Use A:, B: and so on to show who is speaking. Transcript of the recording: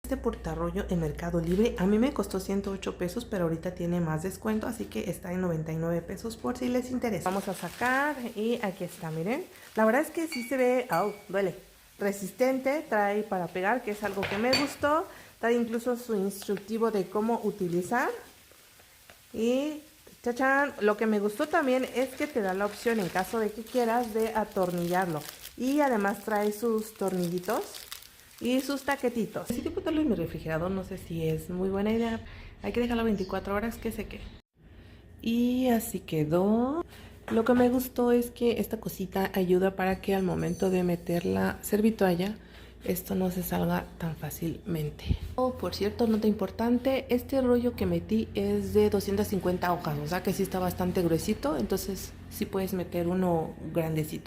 A: Este portarrollo en Mercado Libre a mí me costó 108 pesos, pero ahorita tiene más descuento, así que está en 99 pesos por si les interesa. Vamos a sacar y aquí está, miren. La verdad es que sí se ve, duele, resistente, trae para pegar, que es algo que me gustó. Trae incluso su instructivo de cómo utilizar. Y chachán, lo que me gustó también es que te da la opción en caso de que quieras de atornillarlo. Y además trae sus tornillitos y sus taquetitos. Decidí botarlo en mi refrigerador, no sé si es muy buena idea. Hay que dejarlo 24 horas que seque. Y así quedó. Lo que me gustó es que esta cosita ayuda para que al momento de meter la servitoalla, esto no se salga tan fácilmente. Oh, por cierto, nota importante, este rollo que metí es de 250 hojas, o sea que sí está bastante gruesito, entonces sí puedes meter uno grandecito.